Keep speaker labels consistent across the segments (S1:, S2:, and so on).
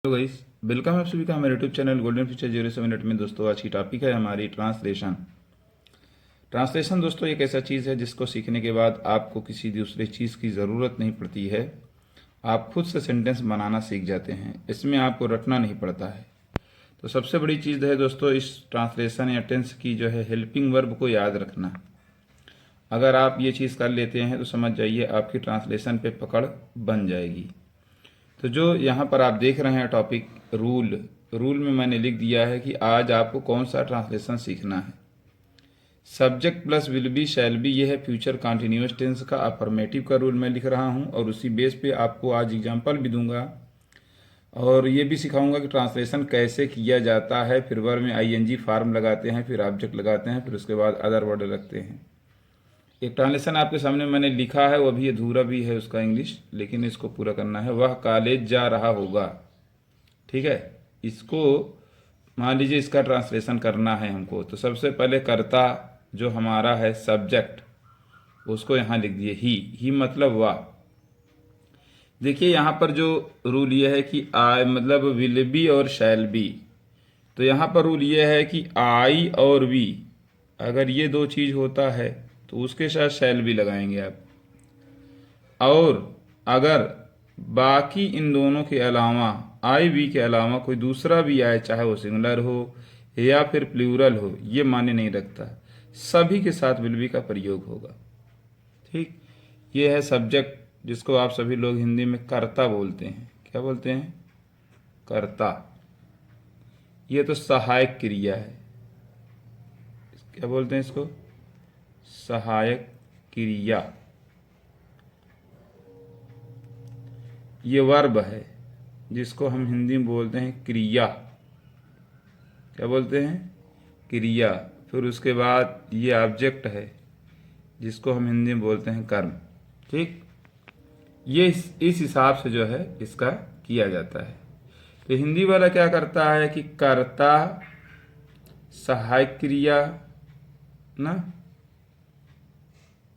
S1: Hello guys, welcome आप सभी का हमारे यूट्यूब चैनल गोल्डन फ्यूचर 07 में। दोस्तों आज की टॉपिक है हमारी ट्रांसलेशन। ट्रांसलेशन दोस्तों एक ऐसा चीज़ है जिसको सीखने के बाद आपको किसी दूसरे चीज़ की ज़रूरत नहीं पड़ती है। आप खुद से सेंटेंस बनाना सीख जाते हैं, इसमें आपको रटना नहीं पड़ता है। तो सबसे बड़ी चीज़ है दोस्तों इस ट्रांसलेशन या टेंस की जो है हेल्पिंग वर्ब को याद रखना। अगर आप ये चीज़ कर लेते हैं तो समझ जाइए आपकी ट्रांसलेशन पे पकड़ बन जाएगी। तो जो यहाँ पर आप देख रहे हैं टॉपिक रूल, रूल में मैंने लिख दिया है कि आज आपको कौन सा ट्रांसलेशन सीखना है। Subject plus will be shall be, ये है फ्यूचर कॉन्टिन्यूअस टेंस का अफर्मेटिव का रूल मैं लिख रहा हूँ और उसी बेस पे आपको आज एग्जांपल भी दूंगा और ये भी सिखाऊंगा कि ट्रांसलेशन कैसे किया जाता है। फिर वर्ब में आईएनजी फार्म लगाते हैं, फिर ऑब्जेक्ट लगाते हैं, फिर उसके बाद अदर वर्ड रखते हैं। एक ट्रांसलेशन आपके सामने मैंने लिखा है, वो भी अधूरा भी है उसका इंग्लिश, लेकिन इसको पूरा करना है। वह कॉलेज जा रहा होगा, ठीक है। इसको मान लीजिए इसका ट्रांसलेशन करना है हमको, तो सबसे पहले कर्ता जो हमारा है सब्जेक्ट, उसको यहाँ लिख दिए ही मतलब वाह। देखिए यहाँ पर जो रूल ये है कि आई मतलब विल बी और शैल बी। तो यहाँ पर रूल ये है कि आई और वी, अगर ये दो चीज़ होता है तो उसके साथ शैल बी लगाएंगे आप। और अगर बाकी इन दोनों के अलावा आई वी के अलावा कोई दूसरा भी आए, चाहे वो सिंगुलर हो या फिर प्लूरल हो, ये माने नहीं रखता, सभी के साथ विल बी का प्रयोग होगा। ठीक, ये है सब्जेक्ट जिसको आप सभी लोग हिंदी में कर्ता बोलते हैं। क्या बोलते हैं? कर्ता। ये तो सहायक क्रिया है। क्या बोलते हैं इसको? सहायक क्रिया। ये वर्ब है जिसको हम हिंदी में बोलते हैं क्रिया। क्या बोलते हैं? क्रिया। फिर उसके बाद ये ऑब्जेक्ट है जिसको हम हिंदी में बोलते हैं कर्म। ठीक, ये इस हिसाब से जो है इसका किया जाता है। तो हिंदी वाला क्या करता है कि कर्ता सहायक क्रिया ना,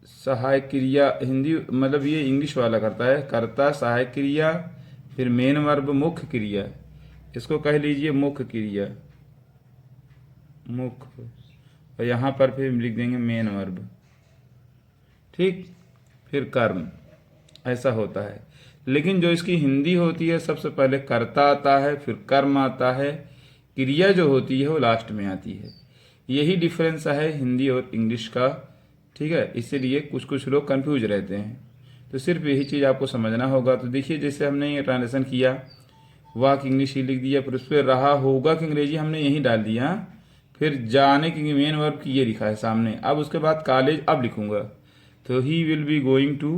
S1: सहायक क्रिया हिंदी मतलब ये इंग्लिश वाला करता है कर्ता सहायक क्रिया, फिर मेन वर्ब मुख्य क्रिया, इसको कह लीजिए मुख्य क्रिया, मुख्य, और यहाँ पर फिर लिख देंगे मेन वर्ब। ठीक, फिर कर्म, ऐसा होता है। लेकिन जो इसकी हिंदी होती है सबसे पहले कर्ता आता है, फिर कर्म आता है, क्रिया जो होती है वो लास्ट में आती है। यही डिफरेंस है हिंदी और इंग्लिश का। ठीक है, इसीलिए कुछ कुछ लोग कंफ्यूज रहते हैं। तो सिर्फ यही चीज़ आपको समझना होगा। तो देखिए जैसे हमने ये ट्रांसलेशन किया, वाह की इंग्लिश ही लिख दिया, फिर उस पर रहा होगा की अंग्रेजी हमने यही डाल दिया, फिर जाने की मेन वर्ब की ये लिखा है सामने। अब उसके बाद कॉलेज अब लिखूंगा, तो he will be going to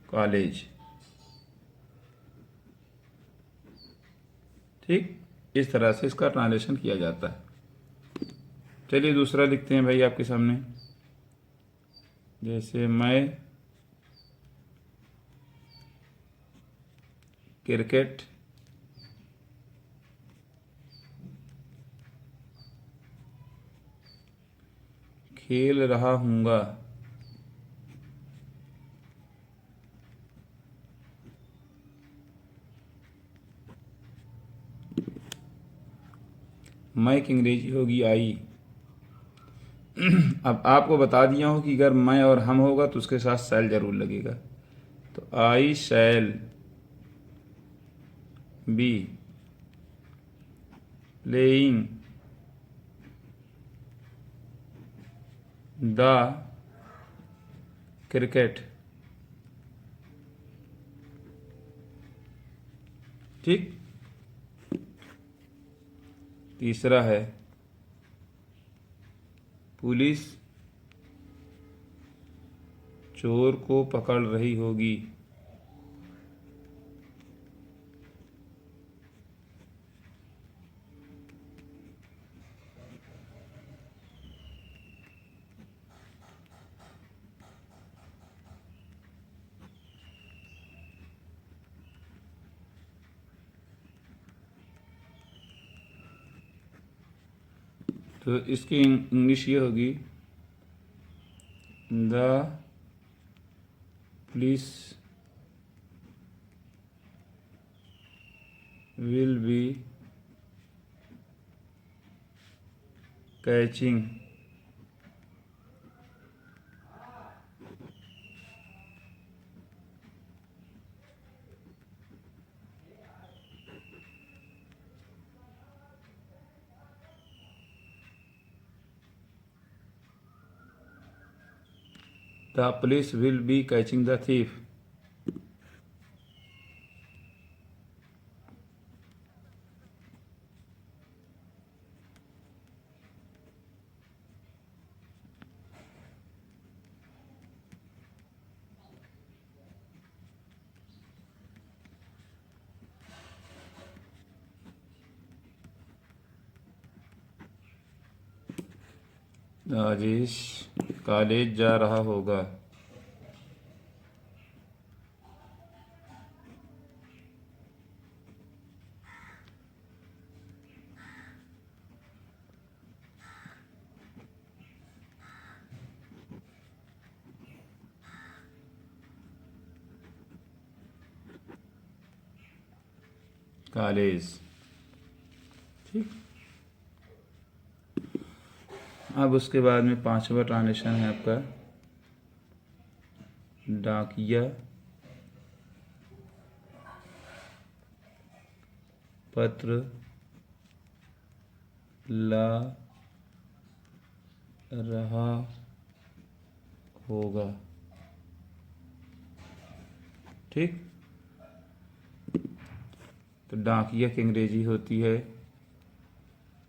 S1: college. ठीक, इस तरह से इसका ट्रांसलेशन किया जाता है। चलिए दूसरा लिखते हैं भाई आपके सामने। जैसे मैं क्रिकेट खेल रहा हूँगा। मैं की अंग्रेजी होगी आई। अब आपको बता दिया हूँ कि अगर मैं और हम होगा तो उसके साथ शैल जरूर लगेगा। तो I shall be playing the cricket. ठीक, तीसरा है पुलिस चोर को पकड़ रही होगी। तो इसकी इंग्लिश ये होगी the police will be catching the police will be catching the thief. Rajesh college जा रहा होगा। कॉलेज। ठीक। अब उसके बाद में 5वां ट्रांजेक्शन है आपका डाकिया पत्र ला रहा होगा। ठीक। तो डाकिया की अंग्रेजी होती है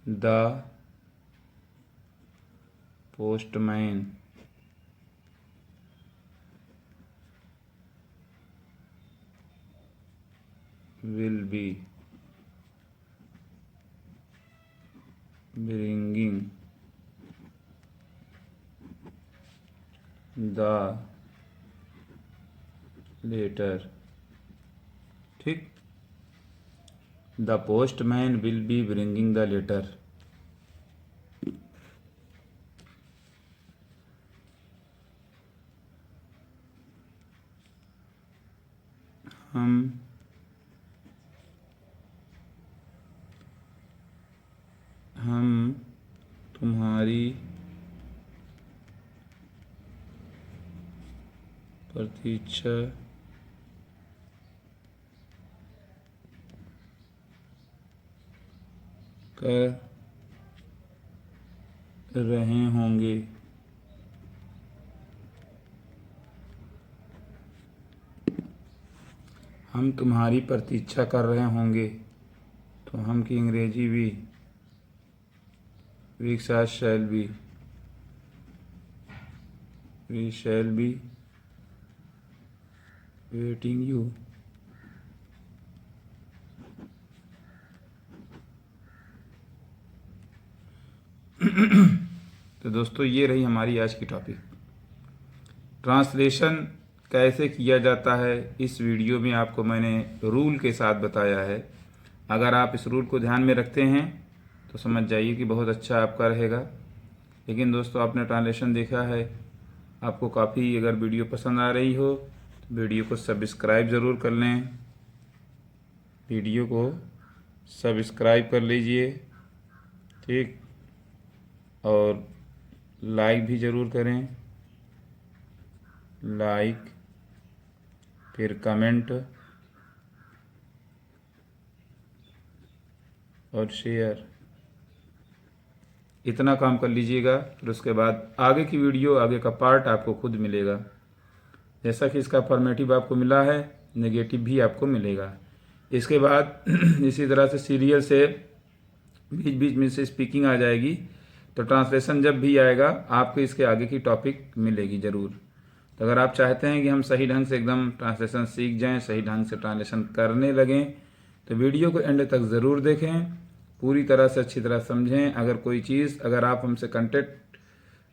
S1: the postman. Will be bringing the letter. ठीक। The postman will be bringing the letter. हम तुम्हारी प्रतीक्षा कर रहे होंगे। हम तुम्हारी प्रतीक्षा कर रहे होंगे। तो हम की अंग्रेजी भी we shall be, we shall be waiting you. तो दोस्तों ये रही हमारी आज की टॉपिक। ट्रांसलेशन कैसे किया जाता है इस वीडियो में आपको मैंने रूल के साथ बताया है। अगर आप इस रूल को ध्यान में रखते हैं तो समझ जाइए कि बहुत अच्छा आपका रहेगा। लेकिन दोस्तों आपने ट्रांसलेशन देखा है, आपको काफ़ी अगर वीडियो पसंद आ रही हो तो वीडियो को सब्सक्राइब ज़रूर कर लें। वीडियो को सब्सक्राइब कर लीजिए। ठीक। और लाइक भी ज़रूर करें। लाइक, फिर कमेंट और शेयर, इतना काम कर लीजिएगा। फिर उसके बाद आगे की वीडियो, आगे का पार्ट आपको खुद मिलेगा। जैसा कि इसका फॉर्मेटिव आपको मिला है, नेगेटिव भी आपको मिलेगा। इसके बाद इसी तरह से सीरियल से बीच बीच में से स्पीकिंग आ जाएगी। तो ट्रांसलेशन जब भी आएगा आपको इसके आगे की टॉपिक मिलेगी ज़रूर। तो अगर आप चाहते हैं कि हम सही ढंग से एकदम ट्रांसलेशन सीख जाएं, सही ढंग से ट्रांसलेशन करने लगें, तो वीडियो को एंड तक ज़रूर देखें, पूरी तरह से अच्छी तरह समझें। अगर कोई चीज़ अगर आप हमसे कांटेक्ट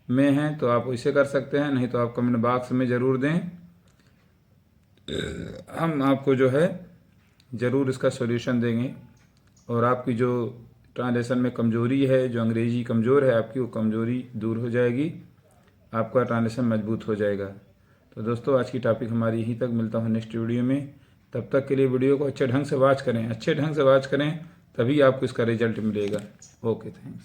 S1: में हैं तो आप इसे कर सकते हैं, नहीं तो आप कमेंट बॉक्स में ज़रूर दें। हम आपको जो है ज़रूर इसका सॉल्यूशन देंगे। और आपकी जो ट्रांसलेशन में कमजोरी है, जो अंग्रेजी कमज़ोर है आपकी, वो कमजोरी दूर हो जाएगी, आपका ट्रांसलेशन मजबूत हो जाएगा। तो दोस्तों आज की टॉपिक हमारी यहीं तक। मिलता हूँ नेक्स्ट वीडियो में। तब तक के लिए वीडियो को अच्छे ढंग से वॉच करें, अच्छे ढंग से वॉच करें, तभी आपको इसका रिजल्ट मिलेगा। Okay, thanks.